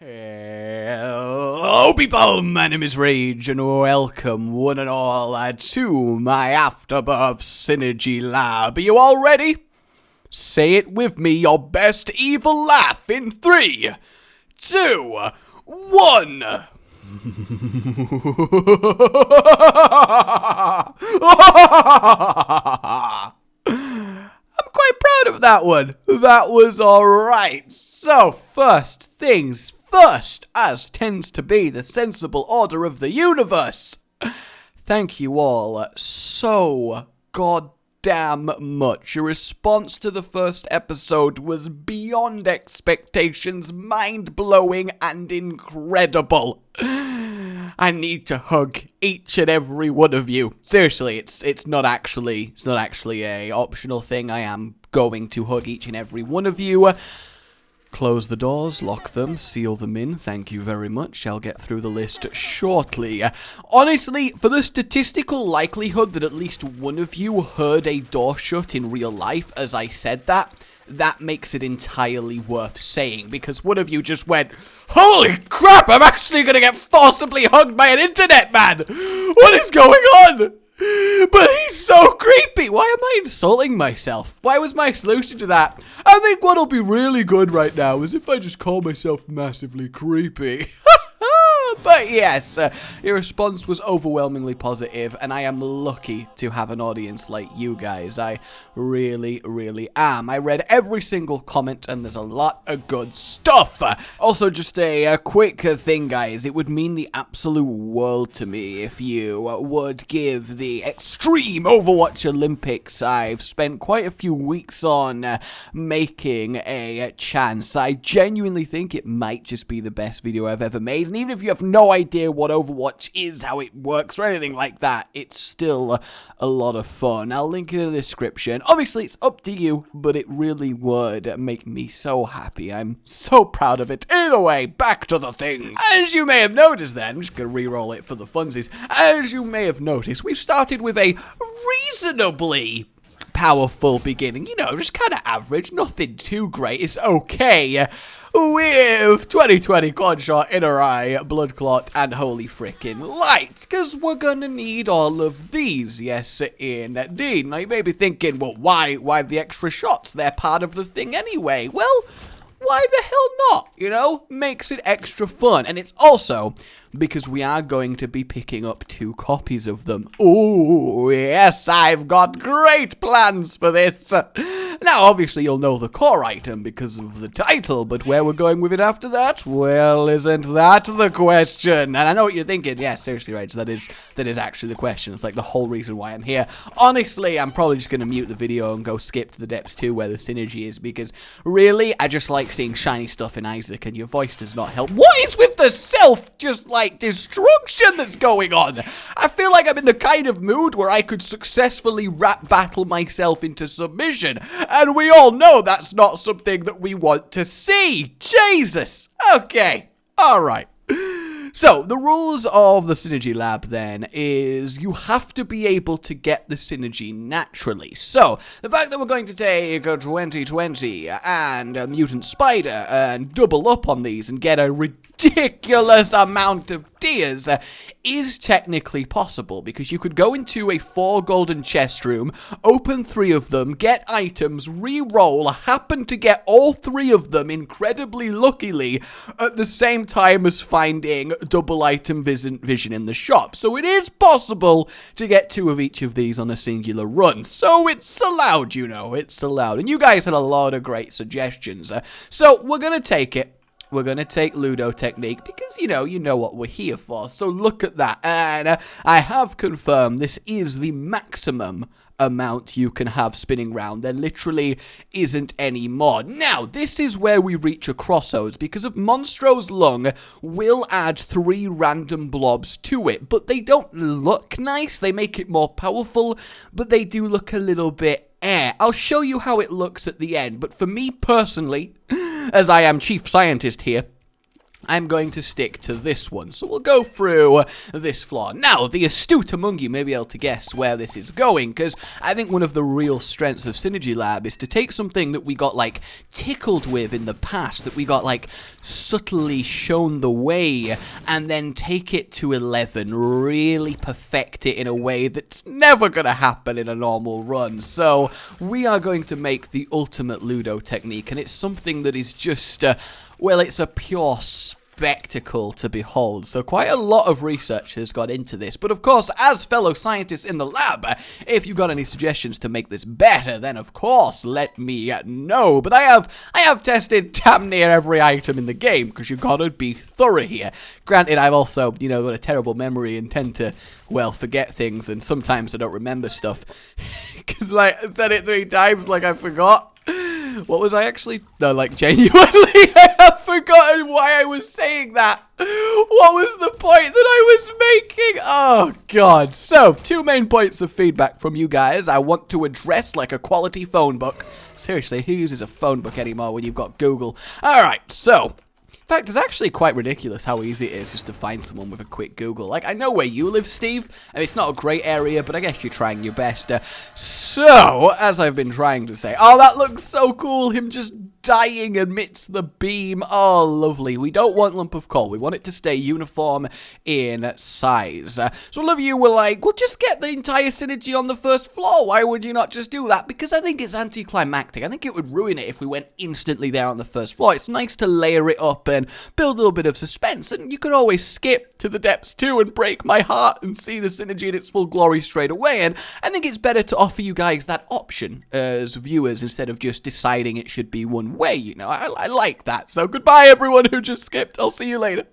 Hello people, my name is Rage and welcome one and all to my Afterbirth Synergy Lab. Are you all ready? Say it with me, your best evil laugh in 3, 2, 1. I'm quite proud of that one. That was alright. So, first things first, as tends to be the sensible order of the universe. Thank you all so goddamn much. Your response to the first episode was beyond expectations, mind-blowing and incredible. I need to hug each and every one of you. Seriously, it's not actually a optional thing. I am going to hug each and every one of you. Close the doors, lock them, seal them in. Thank you very much. I'll get through the list shortly. Honestly, for the statistical likelihood that at least one of you heard a door shut in real life as I said that makes it entirely worth saying, because one of you just went, "Holy crap, I'm actually gonna get forcibly hugged by an internet man! What is going on? But he's so creepy! Why am I insulting myself? Why was my solution to that? I think what'll be really good right now is if I just call myself massively creepy." But yes, your response was overwhelmingly positive, and I am lucky to have an audience like you guys. I really, really am. I read every single comment, and there's a lot of good stuff. Also, just a quick thing, guys. It would mean the absolute world to me if you would give the Extreme Overwatch Olympics I've spent quite a few weeks on making a chance. I genuinely think it might just be the best video I've ever made, and even if you have no idea what Overwatch is, how it works, or anything like that, it's still a lot of fun. I'll link it in the description. Obviously, it's up to you, but it really would make me so happy. I'm so proud of it. Either way, back to the things. As you may have noticed then, I'm just going to re-roll it for the funsies. As you may have noticed, we've started with a reasonably powerful beginning. You know, just kind of average, nothing too great. It's okay. With 2020 quad shot, inner eye, blood clot, and holy frickin' light, because we're gonna need all of these, yes indeed. Now you may be thinking, well, why the extra shots? They're part of the thing anyway. Well, why the hell not? You know, makes it extra fun, and it's also because we are going to be picking up 2 copies of them. Oh, yes, I've got great plans for this. Now, obviously, you'll know the core item because of the title, but where we're going with it after that? Well, isn't that the question? And I know what you're thinking. Yeah, seriously, Rage, that is actually the question. It's like the whole reason why I'm here. Honestly, I'm probably just going to mute the video and go skip to the depths 2 where the synergy is, because really, I just like seeing shiny stuff in Isaac, and your voice does not help. What is with the self-destruction that's going on? I feel like I'm in the kind of mood where I could successfully rap battle myself into submission, and we all know that's not something that we want to see. Jesus. Okay. All right. So, the rules of the Synergy Lab, then, is you have to be able to get the synergy naturally. So, the fact that we're going to take a 2020 and a Mutant Spider and double up on these and get a ridiculous amount of tiers is technically possible, because you could go into a 4 golden chest room, open 3 of them, get items, re-roll, happen to get all 3 of them incredibly luckily at the same time as finding double item vision in the shop. So it is possible to get 2 of each of these on a singular run. So it's allowed, you know, it's allowed. And you guys had a lot of great suggestions. So we're going to take it. We're going to take Ludo technique because, you know what we're here for. So look at that. And I have confirmed this is the maximum amount you can have spinning round. There literally isn't any more. Now, this is where we reach a crossroads, because of Monstro's Lung will add 3 random blobs to it, but they don't look nice. They make it more powerful, but they do look a little bit I'll show you how it looks at the end, but for me personally, as I am chief scientist here, I'm going to stick to this one. So we'll go through this floor. Now, the astute among you may be able to guess where this is going, because I think one of the real strengths of Synergy Lab is to take something that we got, like, tickled with in the past, that we got, like, subtly shown the way, and then take it to 11, really perfect it in a way that's never going to happen in a normal run. So we are going to make the ultimate Ludo technique, and it's something that is just... well, it's a pure spectacle to behold. So quite a lot of research has got into this. But of course, as fellow scientists in the lab, if you've got any suggestions to make this better, then of course let me know. But I have tested damn near every item in the game, because you've got to be thorough here. Granted, I've also, you know, got a terrible memory and tend to, well, forget things, and sometimes I don't remember stuff. Because, like, I said it 3 times, like I forgot. What was I actually? No, like, genuinely, I have forgotten why I was saying that. What was the point that I was making? Oh, God. So, 2 main points of feedback from you guys I want to address, like a quality phone book. Seriously, who uses a phone book anymore when you've got Google? Alright, so... in fact, it's actually quite ridiculous how easy it is just to find someone with a quick Google. Like, I know where you live, Steve. I mean, it's not a great area, but I guess you're trying your best. So, as I've been trying to say... oh, that looks so cool! Him just dying amidst the beam. Oh, lovely. We don't want lump of coal. We want it to stay uniform in size. So all of you were like, well, just get the entire synergy on the first floor. Why would you not just do that? Because I think it's anticlimactic. I think it would ruin it if we went instantly there on the first floor. It's nice to layer it up and build a little bit of suspense, and you can always skip to the depths too and break my heart and see the synergy in its full glory straight away. And I think it's better to offer you guys that option as viewers instead of just deciding it should be one way, you know. I like that. So goodbye everyone who just skipped. I'll see you later.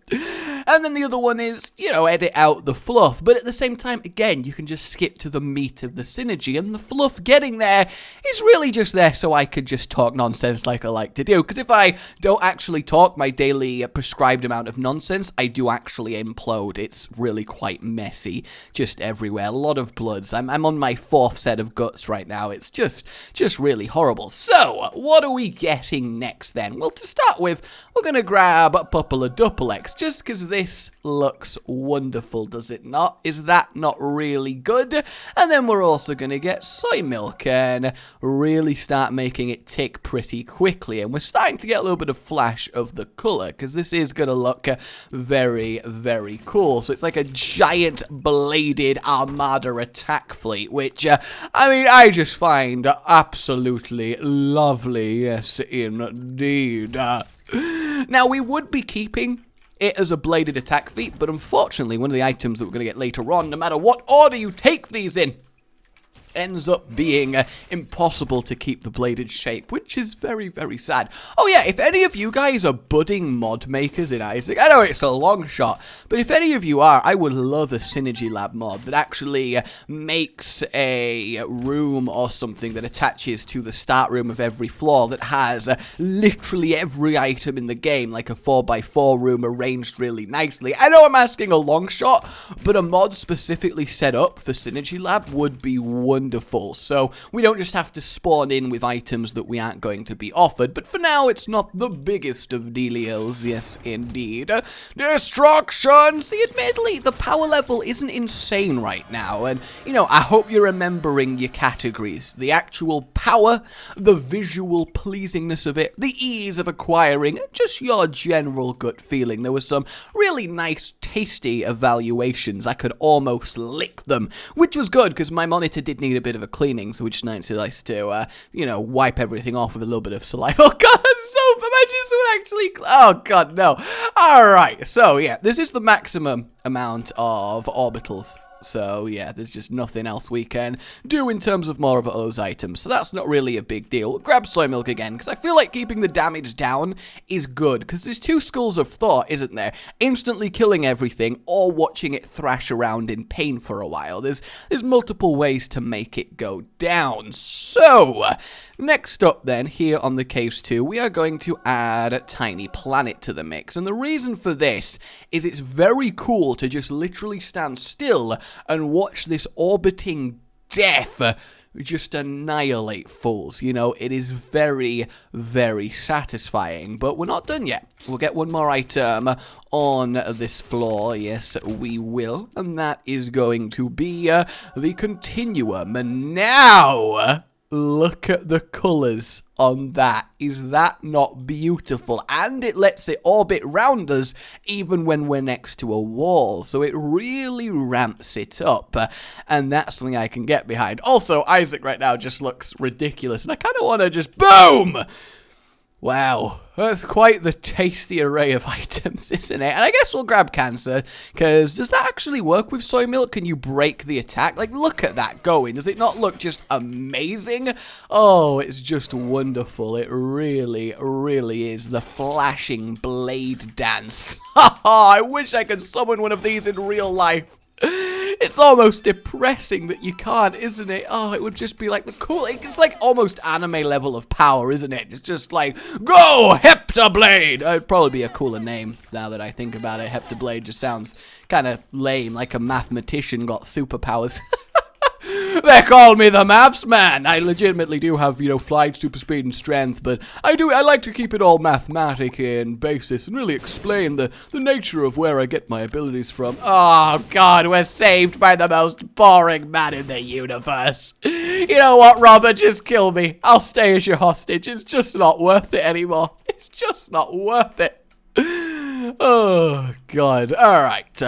And then the other one is, you know, edit out the fluff. But at the same time, again, you can just skip to the meat of the synergy. And the fluff getting there is really just there so I could just talk nonsense like I like to do. Because if I don't actually talk my daily prescribed amount of nonsense, I do actually implode. It's really quite messy just everywhere. A lot of bloods. I'm on my 4th set of guts right now. It's just really horrible. So, what are we getting next then? Well, to start with, we're going to grab Pupple Dupplex, just because this looks wonderful, does it not? Is that not really good? And then we're also going to get soy milk and really start making it tick pretty quickly. And we're starting to get a little bit of flash of the color, because this is going to look very, very cool. So it's like a giant bladed armada attack fleet, which, I mean, I just find absolutely lovely. Yes, indeed. Now, we would be keeping it as a bladed attack feat, but unfortunately, one of the items that we're going to get later on, no matter what order you take these in, ends up being impossible to keep the bladed shape, which is very, very sad. Oh yeah, if any of you guys are budding mod makers in Isaac, I know it's a long shot, but if any of you are, I would love a Synergy Lab mod that actually makes a room or something that attaches to the start room of every floor that has literally every item in the game, like a 4x4 room arranged really nicely. I know I'm asking a long shot, but a mod specifically set up for Synergy Lab would be wonderful. So we don't just have to spawn in with items that we aren't going to be offered. But for now, it's not the biggest of dealios. Yes, indeed. Destruction! See, admittedly, the power level isn't insane right now. And, you know, I hope you're remembering your categories. The actual power, the visual pleasingness of it, the ease of acquiring, just your general gut feeling. There was some really nice, tasty evaluations. I could almost lick them, which was good because my monitor did need a bit of a cleaning, so we just nice to, you know, wipe everything off with a little bit of saliva. Oh god, so imagine someone actually, oh god, no. Alright, so yeah, this is the maximum amount of orbitals. So, yeah, there's just nothing else we can do in terms of more of those items. So that's not really a big deal. We'll grab soy milk again, because I feel like keeping the damage down is good. Because there's 2 schools of thought, isn't there? Instantly killing everything, or watching it thrash around in pain for a while. There's multiple ways to make it go down. So, next up then, here on the Caves 2, we are going to add a Tiny Planet to the mix. And the reason for this is it's very cool to just literally stand still and watch this orbiting death just annihilate fools. You know, it is very, very satisfying. But we're not done yet. We'll get one more item on this floor. Yes, we will. And that is going to be the continuum. And now, look at the colors on that. Is that not beautiful? And it lets it orbit round us even when we're next to a wall. So it really ramps it up. And that's something I can get behind. Also, Isaac right now just looks ridiculous. And I kind of want to just boom! Wow, that's quite the tasty array of items, isn't it? And I guess we'll grab cancer, because does that actually work with soy milk? Can you break the attack? Like, look at that going. Does it not look just amazing? Oh, it's just wonderful. It really, really is the flashing blade dance. I wish I could summon one of these in real life. It's almost depressing that you can't, isn't it? Oh, it would just be like the cool... It's like almost anime level of power, isn't it? It's just like, go, Heptablade! It'd probably be a cooler name now that I think about it. Heptablade just sounds kind of lame, like a mathematician got superpowers. They call me the maths man. I legitimately do have, you know, flight, super speed, and strength, but I like to keep it all mathematic in basis and really explain the nature of where I get my abilities from. Oh, God, we're saved by the most boring man in the universe. You know what, Robert? Just kill me. I'll stay as your hostage. It's just not worth it anymore. It's just not worth it. Oh, God. All right.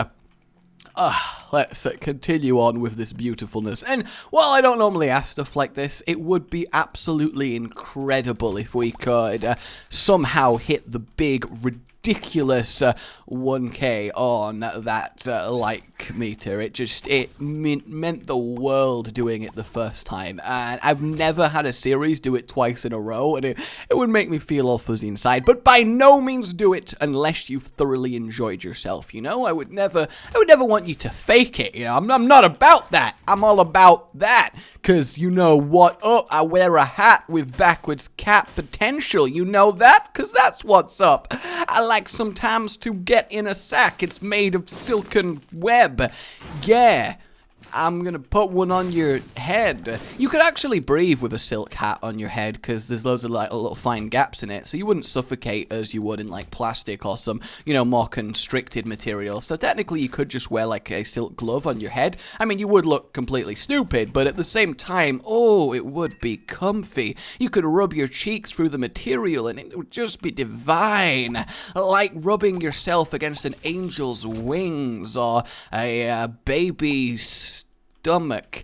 Let's continue on with this beautifulness. And while I don't normally ask stuff like this, it would be absolutely incredible if we could somehow hit the big, ridiculous 1K on that like meter. It meant the world doing it the first time, and I've never had a series do it twice in a row, and it would make me feel all fuzzy inside. But by no means do it unless you've thoroughly enjoyed yourself. You know, I would never want you to fake it. You know, I'm not about that. I'm all about that. Cause you know what? Oh, I wear a hat with backwards cap potential. You know that? Cause that's what's up. I like sometimes to get in a sack. It's made of silken web. Yeah. I'm gonna put one on your head. You could actually breathe with a silk hat on your head because there's loads of like little fine gaps in it, so you wouldn't suffocate as you would in like plastic or some, you know, more constricted material. So technically you could just wear like a silk glove on your head. I mean, you would look completely stupid, but at the same time, oh, it would be comfy. You could rub your cheeks through the material and it would just be divine. Like rubbing yourself against an angel's wings or a baby's stomach.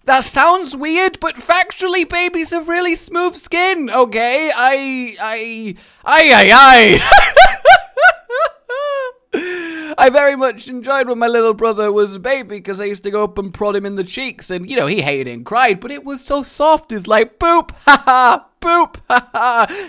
That sounds weird, but factually, babies have really smooth skin. Okay, I very much enjoyed when my little brother was a baby because I used to go up and prod him in the cheeks, and you know he hated and cried, but it was so soft. It's like boop, haha. Boop!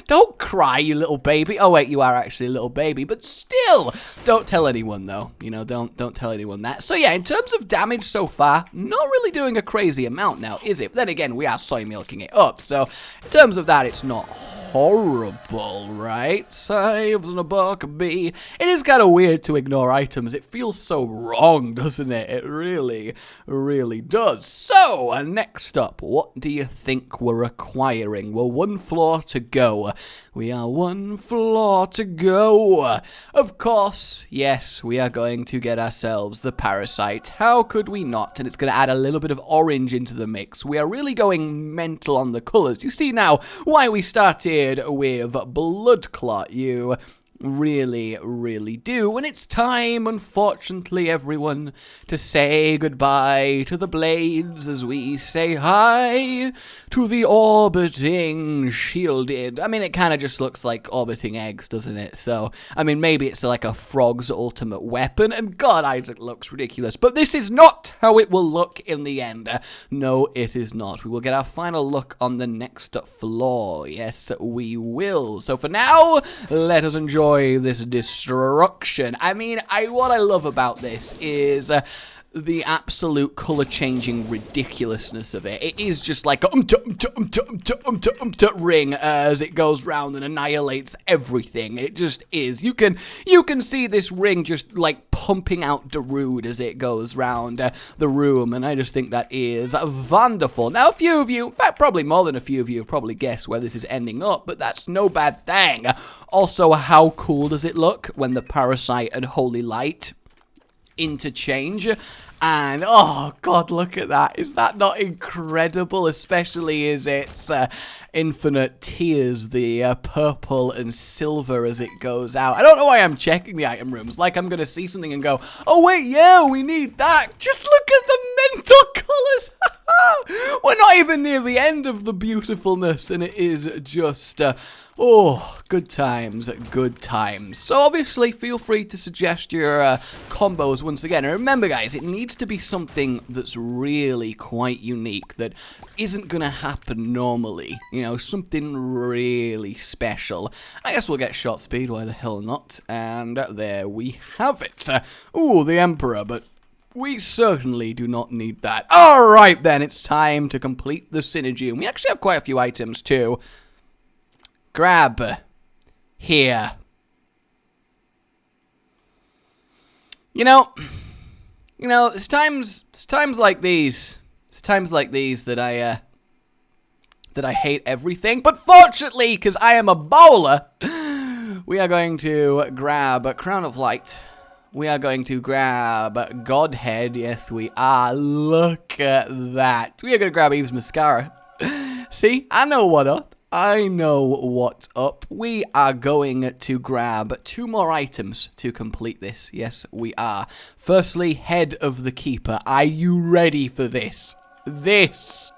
Don't cry, you little baby. Oh wait, you are actually a little baby, but still, don't tell anyone though. You know, don't tell anyone that. So yeah, in terms of damage so far, not really doing a crazy amount now, is it? But then again, we are soy milking it up, so in terms of that, it's not horrible, right? Saves in a buck bee. It is kind of weird to ignore items. It feels so wrong, doesn't it? It really, really does. So, next up, what do you think we're acquiring? Well, one floor to go. We are one floor to go. Of course, yes, we are going to get ourselves the parasite. How could we not? And it's going to add a little bit of orange into the mix. We are really going mental on the colors. You see now why we started with blood clot. You really, really do. And it's time, unfortunately, everyone, to say goodbye to the blades as we say hi to the orbiting shielded. I mean, it kind of just looks like orbiting eggs, doesn't it? So, I mean, maybe it's like a frog's ultimate weapon, and God, Isaac looks ridiculous. But this is not how it will look in the end. No, it is not. We will get our final look on the next floor. Yes, we will. So for now, let us enjoy this destruction. I mean, what I love about this is the absolute color-changing ridiculousness of it. It is just like a ring as it goes round and annihilates everything. It just is. You can see this ring just like pumping out Darude as it goes round the room, and I just think that is wonderful. Now, a few of you, in fact, probably more than a few of you, have probably guessed where this is ending up, but that's no bad thing. Also, how cool does it look when the Parasite and Holy Light interchange? And oh god, look at that. Is that not incredible? Especially as it's infinite tears, the purple and silver as it goes out. I don't know why I'm checking the item rooms, like I'm gonna see something and go, oh wait, yeah, we need that. Just look at the mental colors. We're not even near the end of the beautifulness, and it is just oh, good times, good times. So obviously, feel free to suggest your combos once again. And remember, guys, it needs to be something that's really quite unique, that isn't going to happen normally. You know, something really special. I guess we'll get shot speed, why the hell not? And there we have it. Ooh, the Emperor, but we certainly do not need that. Alright then, it's time to complete the synergy. And we actually have quite a few items too. Grab here. You know, it's times like these. It's times like these that I hate everything. But fortunately, because I am a bowler, we are going to grab a Crown of Light. We are going to grab Godhead. Yes, we are. Look at that. We are going to grab Eve's Mascara. See, I know what up. I know what's up. We are going to grab 2 more items to complete this. Yes, we are. Firstly, Head of the Keeper. Are you ready for this? This.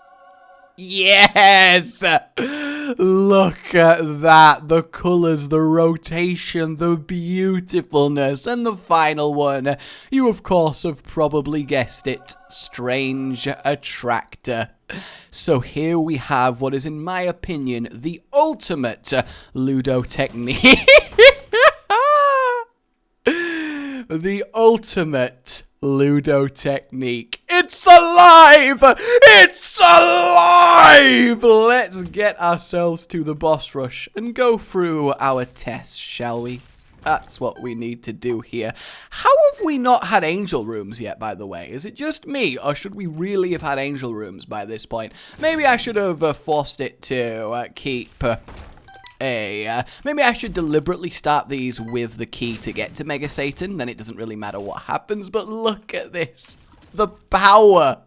Yes! Look at that. The colors, the rotation, the beautifulness. And the final one, you of course have probably guessed it. Strange Attractor. So here we have what is, in my opinion, the ultimate Ludo technique. The ultimate Ludo technique. It's alive! It's alive! Let's get ourselves to the boss rush and go through our tests, shall we? That's what we need to do here. How have we not had angel rooms yet, by the way? Is it just me, or should we really have had angel rooms by this point? Maybe I should have forced it to keep maybe I should deliberately start these with the key to get to Mega Satan, then it doesn't really matter what happens, but look at this. The power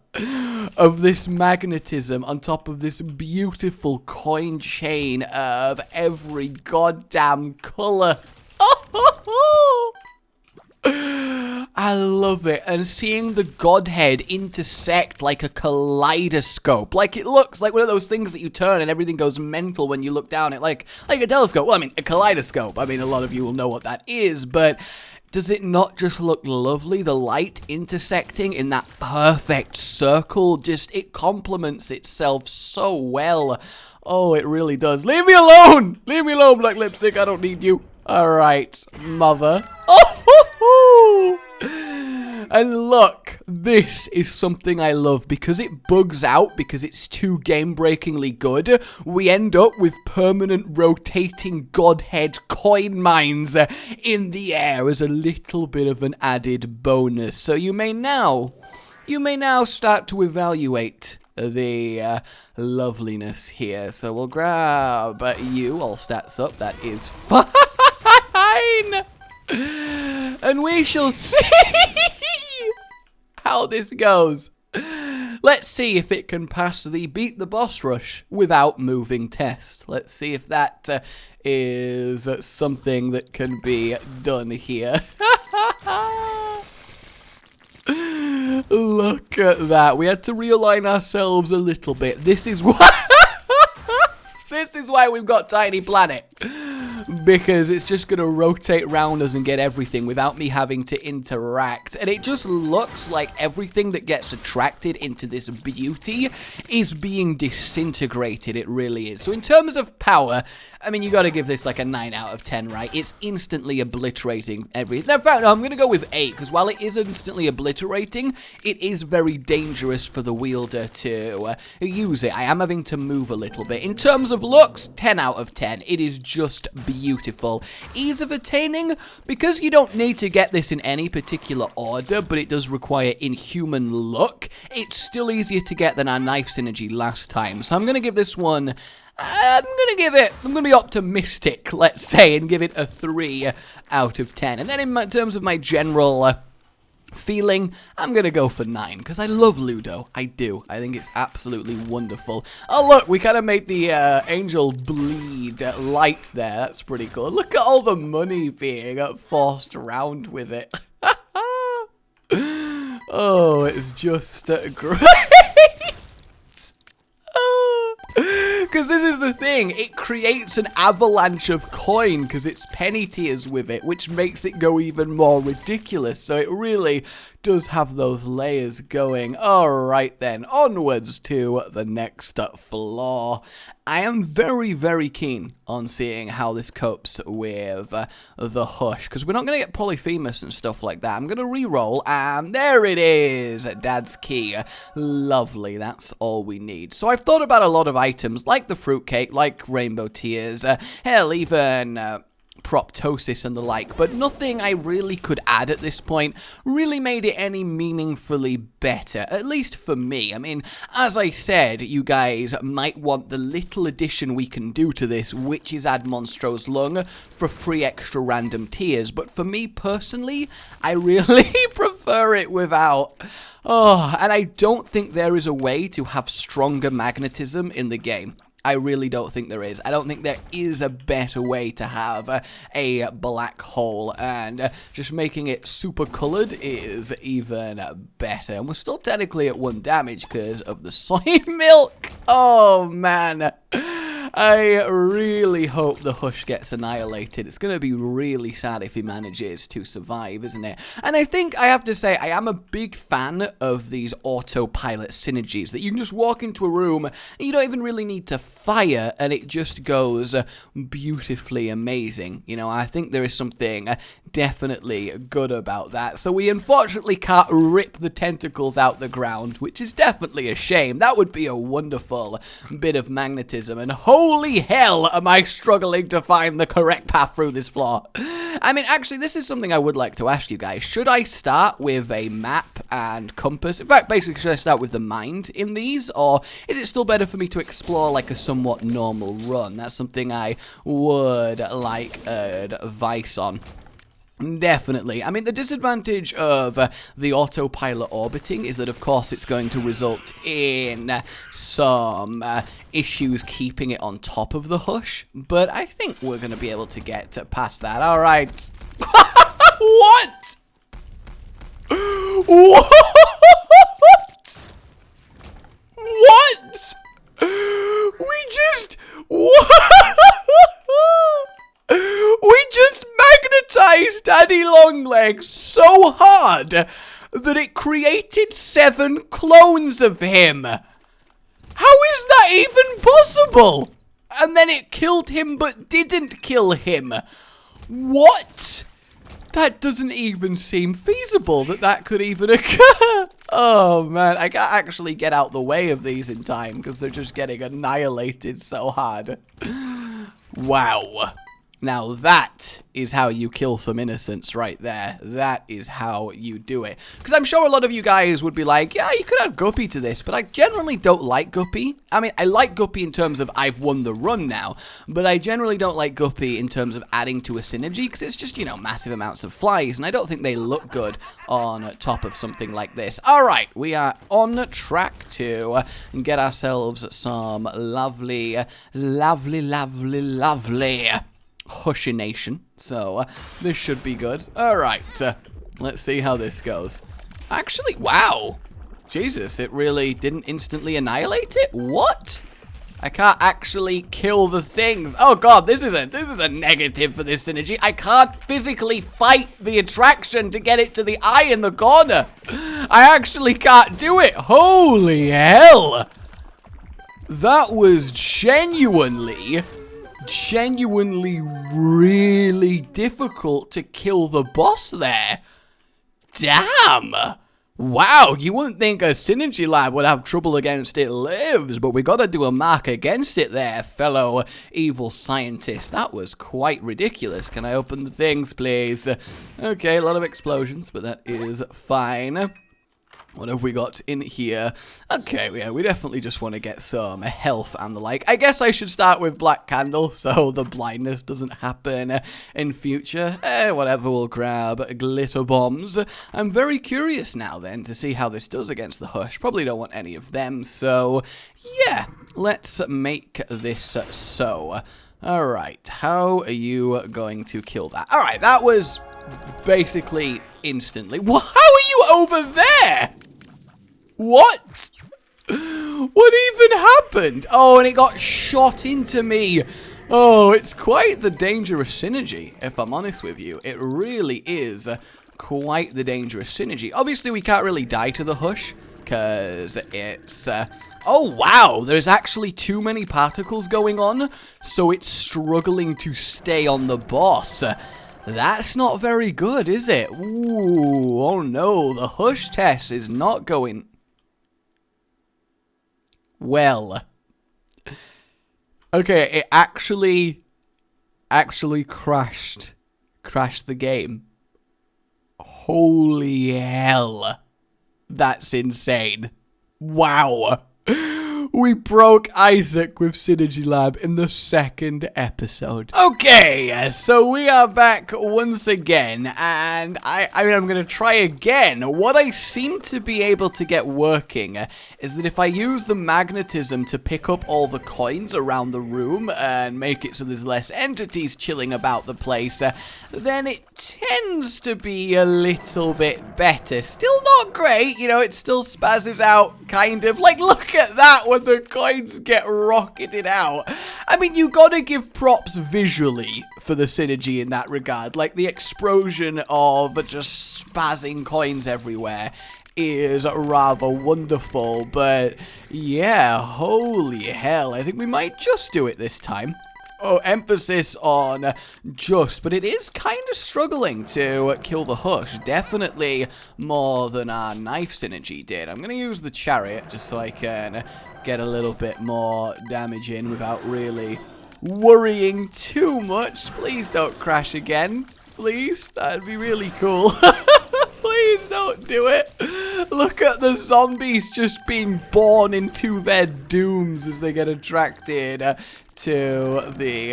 of this magnetism on top of this beautiful coin chain of every goddamn color. I love it. And seeing the Godhead intersect like a kaleidoscope. Like it looks like one of those things that you turn and everything goes mental when you look down at like a telescope. Well, I mean, a kaleidoscope. I mean, a lot of you will know what that is, but does it not just look lovely? The light intersecting in that perfect circle, just, it complements itself so well. Oh, it really does. Leave me alone! Leave me alone, Black Lipstick. I don't need you. Alright, mother. Oh! And look, this is something I love because it bugs out because it's too game-breakingly good. We end up with permanent rotating Godhead coin mines in the air as a little bit of an added bonus. So you may now start to evaluate the loveliness here. So we'll grab you, all stats up. That is fine. And we shall see how this goes. Let's see if it can pass the beat the boss rush without moving test. Let's see if that is something that can be done here. Look at that. We had to realign ourselves a little bit. This is why this is why we've got Tiny Planet. because it's just going to rotate around us and get everything without me having to interact. And it just looks like everything that gets attracted into this beauty is being disintegrated. It really is. So in terms of power, I mean, you got to give this like a 9 out of 10, right? It's instantly obliterating everything. No, I'm going to go with 8, because while it is instantly obliterating, it is very dangerous for the wielder to use it. I am having to move a little bit. In terms of looks, 10 out of 10. It is just beautiful. Ease of attaining, because you don't need to get this in any particular order, but it does require inhuman luck, it's still easier to get than our knife synergy last time. So I'm going to give this one... I'm going to be optimistic, let's say, and give it a 3 out of 10. And then in terms of my general feeling, I'm going to go for 9, because I love Ludo. I do. I think it's absolutely wonderful. Oh, look, we kind of made the angel bleed light there. That's pretty cool. Look at all the money being forced around with it. Oh, it's just great. Because this is the thing, it creates an avalanche of coin because it's penny tiers with it, which makes it go even more ridiculous. So it really does have those layers going. Alright then, onwards to the next floor. I am very, very keen on seeing how this copes with the Hush, because we're not going to get Polyphemus and stuff like that. I'm going to re-roll, and there it is, Dad's Key. Lovely, that's all we need. So I've thought about a lot of items, like the fruitcake, like rainbow tears, hell, even... proptosis and the like, but nothing I really could add at this point really made it any meaningfully better, at least for me. I mean, as I said, you guys might want the little addition we can do to this, which is add Monstro's Lung for free extra random tiers, but for me personally, I really prefer it without. Oh, and I don't think there is a way to have stronger magnetism in the game. I really don't think there is. I don't think there is a better way to have a black hole, and just making it super colored is even better. And we're still technically at 1 damage because of the soy milk. Oh, man. I really hope the Hush gets annihilated. It's going to be really sad if he manages to survive, isn't it? And I think I have to say, I am a big fan of these autopilot synergies, that you can just walk into a room and you don't even really need to fire, and it just goes beautifully amazing. You know, I think there is something definitely good about that. So we unfortunately can't rip the tentacles out the ground, which is definitely a shame. That would be a wonderful bit of magnetism, and holy hell am I struggling to find the correct path through this floor. I mean, actually, this is something I would like to ask you guys. Should I start with a map and compass? In fact, basically, should I start with the mind in these, or is it still better for me to explore like a somewhat normal run? That's something I would like advice on. Definitely. I mean, the disadvantage of the autopilot orbiting is that, of course, it's going to result in some issues keeping it on top of the Hush, but I think we're going to be able to get past that. All right. What? What? What? We just... What? We just magnetized Daddy Longlegs so hard that it created 7 clones of him. How is that even possible? And then it killed him but didn't kill him. What? That doesn't even seem feasible that could even occur. Oh man, I can't actually get out the way of these in time because they're just getting annihilated so hard. Wow. Now that is how you kill some innocents right there. That is how you do it. Because I'm sure a lot of you guys would be like, yeah, you could add Guppy to this, but I generally don't like Guppy. I mean, I like Guppy in terms of I've won the run now, but I generally don't like Guppy in terms of adding to a synergy, because it's just, you know, massive amounts of flies, and I don't think they look good on top of something like this. Alright, we are on track to get ourselves some lovely Hushination. So, this should be good. Alright, let's see how this goes. Actually, wow. Jesus, it really didn't instantly annihilate it? What? I can't actually kill the things. Oh god, this is a negative for this synergy. I can't physically fight the attraction to get it to the eye in the corner. I actually can't do it. Holy hell. That was genuinely really difficult to kill the boss there. Damn. Wow, you wouldn't think a Synergy Lab would have trouble against it lives, but we gotta do a mark against it there, fellow evil scientist. That was quite ridiculous. Can I open the things, please? Okay, a lot of explosions, but that is fine. What have we got in here? Okay, yeah, we definitely just want to get some health and the like. I guess I should start with Black Candle so the blindness doesn't happen in future. Whatever, we'll grab glitter bombs. I'm very curious now then to see how this does against the Hush. Probably don't want any of them, so yeah, let's make this so. Alright, how are you going to kill that? Alright, that was basically instantly. Well, how are you over there? What? What even happened? Oh, and it got shot into me. Oh, it's quite the dangerous synergy, if I'm honest with you. It really is quite the dangerous synergy. Obviously, we can't really die to the Hush, because it's... oh, wow, there's actually too many particles going on, so it's struggling to stay on the boss. That's not very good, is it? Ooh, oh no, the Hush test is not going well. Okay, it actually crashed the game. Holy hell. That's insane. Wow. We broke Isaac with Synergy Lab in the second episode. Okay, so we are back once again, and I mean, I'm going to try again. What I seem to be able to get working is that if I use the magnetism to pick up all the coins around the room and make it so there's less entities chilling about the place, then it tends to be a little bit better. Still not great, you know, it still spazzes out, kind of. Like, look at that when the coins get rocketed out. I mean, you gotta give props visually for the synergy in that regard. Like, the explosion of just spazzing coins everywhere is rather wonderful. But, yeah, holy hell. I think we might just do it this time. Oh, emphasis on just, but it is kind of struggling to kill the Hush. Definitely more than our knife synergy did. I'm going to use the chariot just so I can get a little bit more damage in without really worrying too much. Please don't crash again. Please, that'd be really cool. Please don't do it. Look at the zombies just being born into their dooms as they get attracted to the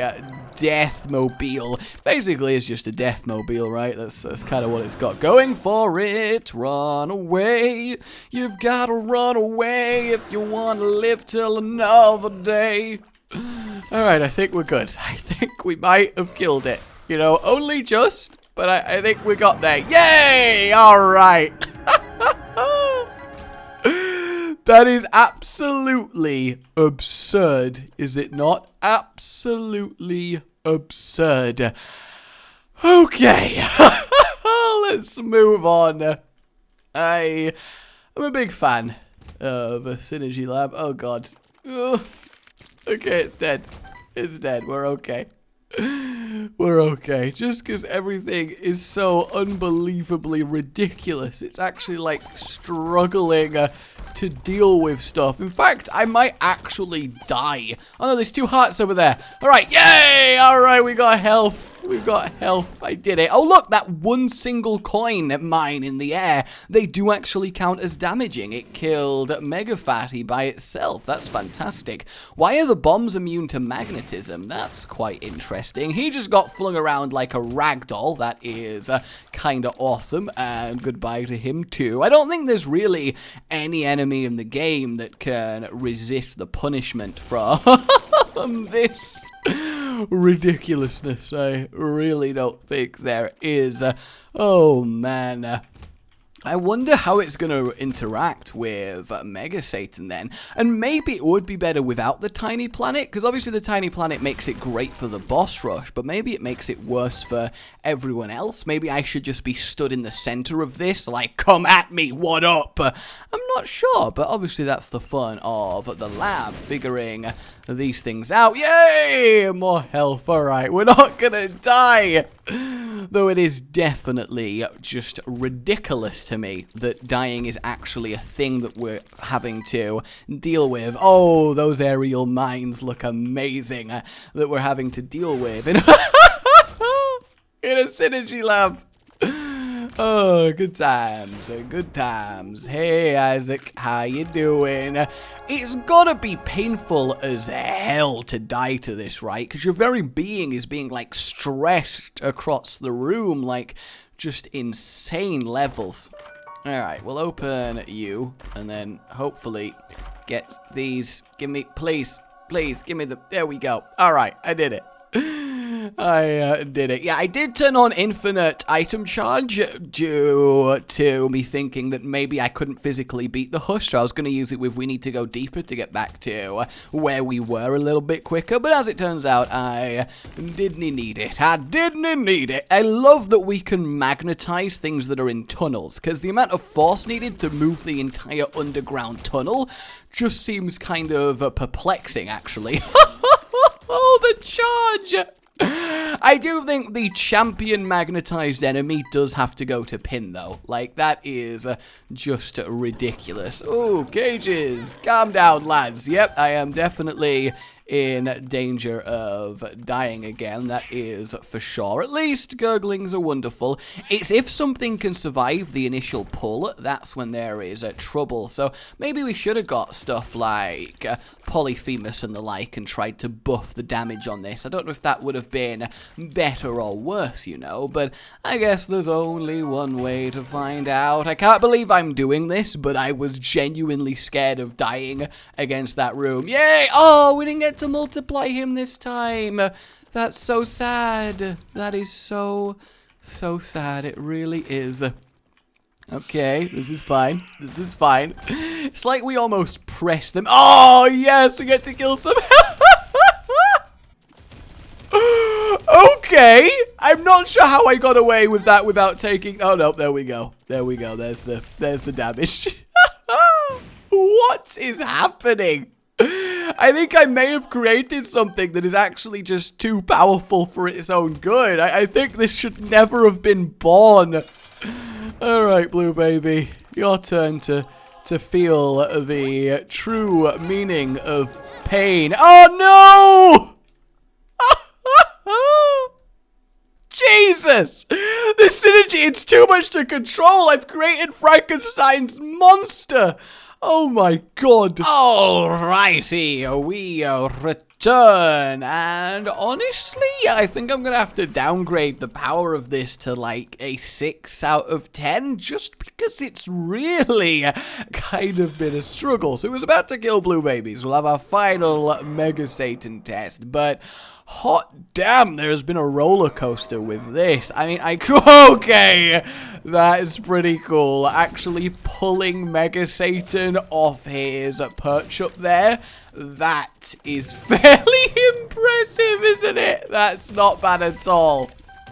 Deathmobile. Basically, it's just a Deathmobile, right? That's kind of what it's got going for it. Run away. You've got to run away if you want to live till another day. All right, I think we're good. I think we might have killed it. You know, only just, but I think we got there. Yay! All right. That is absolutely absurd, is it not? Absolutely absurd. Okay. Let's move on. I'm a big fan of Synergy Lab. Oh, God. Ugh. Okay, it's dead. It's dead. We're okay. We're okay. Just because everything is so unbelievably ridiculous, it's actually like struggling to deal with stuff. In fact, I might actually die. Oh no, there's 2 hearts over there. All right, yay! All right, we got health. We've got health. I did it. Oh, look, that one single coin mine in the air, they do actually count as damaging. It killed Mega Fatty by itself. That's fantastic. Why are the bombs immune to magnetism? That's quite interesting. He just got flung around like a rag doll. That is kind of awesome. And goodbye to him, too. I don't think there's really any enemy in the game that can resist the punishment from this ridiculousness. I really don't think there is. Oh man. I wonder how it's going to interact with Mega Satan then. And maybe it would be better without the tiny planet, because obviously the tiny planet makes it great for the boss rush, but maybe it makes it worse for everyone else. Maybe I should just be stood in the center of this, like, come at me, what up? I'm not sure, but obviously that's the fun of the lab, figuring these things out. Yay! More health, alright, we're not gonna die! Though it is definitely just ridiculous to me that dying is actually a thing that we're having to deal with. Oh, those aerial mines look amazing that we're having to deal with in a synergy lab. Oh, good times, good times. Hey, Isaac, how you doing? It's gotta be painful as hell to die to this, right? Because your very being is being, like, stressed across the room, like, just insane levels. Alright, we'll open you, and then hopefully get these. Give me, please, give me the, there we go. Alright, I did it. I did it. Yeah, I did turn on infinite item charge due to me thinking that maybe I couldn't physically beat the Hush, so I was going to use it with we need to go deeper to get back to where we were a little bit quicker, but as it turns out, I didn't need it. I didn't need it. I love that we can magnetize things that are in tunnels, because the amount of force needed to move the entire underground tunnel just seems kind of perplexing, actually. Oh, the charge! I do think the champion magnetized enemy does have to go to pin, though. Like, that is just ridiculous. Oh, cages. Calm down, lads. Yep, I am definitely in danger of dying again, that is for sure. At least gurglings are wonderful. It's if something can survive the initial pull, that's when there is trouble. So maybe we should have got stuff like Polyphemus and the like and tried to buff the damage on this. I don't know if that would have been better or worse, you know, but I guess there's only one way to find out. I can't believe I'm doing this, but I was genuinely scared of dying against that room. Yay! Oh, we didn't get to multiply him this time. That's so sad. That is so sad. It really is. Okay, this is fine. This is fine. It's like we almost pressed them. Oh, yes, we get to kill some. Okay, I'm not sure how I got away with that without taking. Oh no, there we go. There we go. There's the damage. What is happening? I think I may have created something that is actually just too powerful for its own good. I think this should never have been born. Alright, Blue Baby. Your turn to feel the true meaning of pain. Oh, no! Jesus! This synergy, it's too much to control. I've created Frankenstein's monster. Oh my god. Alrighty, we return. And honestly, I think I'm gonna have to downgrade the power of this to like a 6 out of 10, just because it's really kind of been a struggle. So it was about to kill Blue Babies. We'll have our final Mega Satan test, but hot damn, there's been a roller coaster with this. I mean, okay, that is pretty cool. Actually pulling Mega Satan off his perch up there, that is fairly impressive, isn't it? That's not bad at all.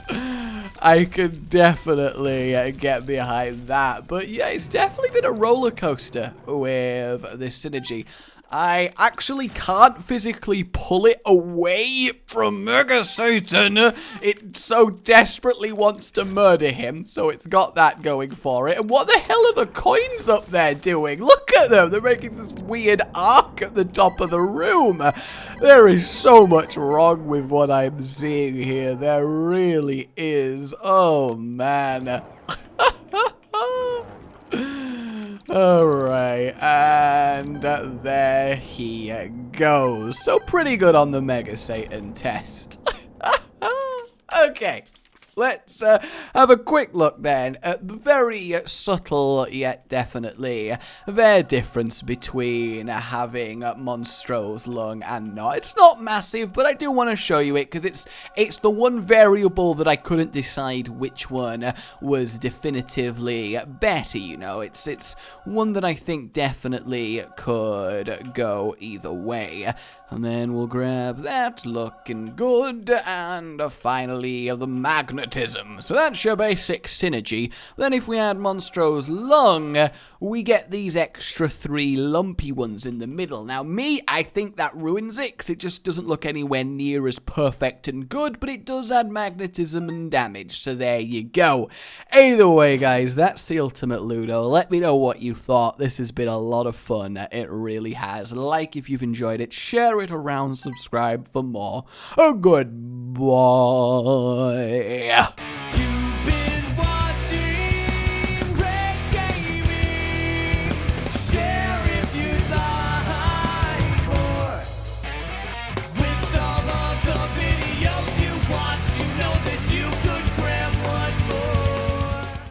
I could definitely get behind that. But yeah, it's definitely been a roller coaster with this synergy. I actually can't physically pull it away from Mega Satan. It so desperately wants to murder him, so it's got that going for it. And what the hell are the coins up there doing? Look at them. They're making this weird arc at the top of the room. There is so much wrong with what I'm seeing here. There really is. Oh, man. Alright, and there he goes. So pretty good on the Mega Satan test. Okay. Let's have a quick look then at the very subtle yet definitely their difference between having Monstro's lung and not. It's not massive, but I do want to show you it because it's the one variable that I couldn't decide which one was definitively better, you know. It's one that I think definitely could go either way. And then we'll grab that, looking good, and finally the magnetism. So that's your basic synergy. Then if we add Monstro's lung, we get these extra 3 lumpy ones in the middle. Now me, I think that ruins it, because it just doesn't look anywhere near as perfect and good, but it does add magnetism and damage, so there you go. Either way, guys, that's the ultimate Ludo. Let me know what you thought. This has been a lot of fun. It really has. Like if you've enjoyed it, share it around, subscribe for more. Goodbye.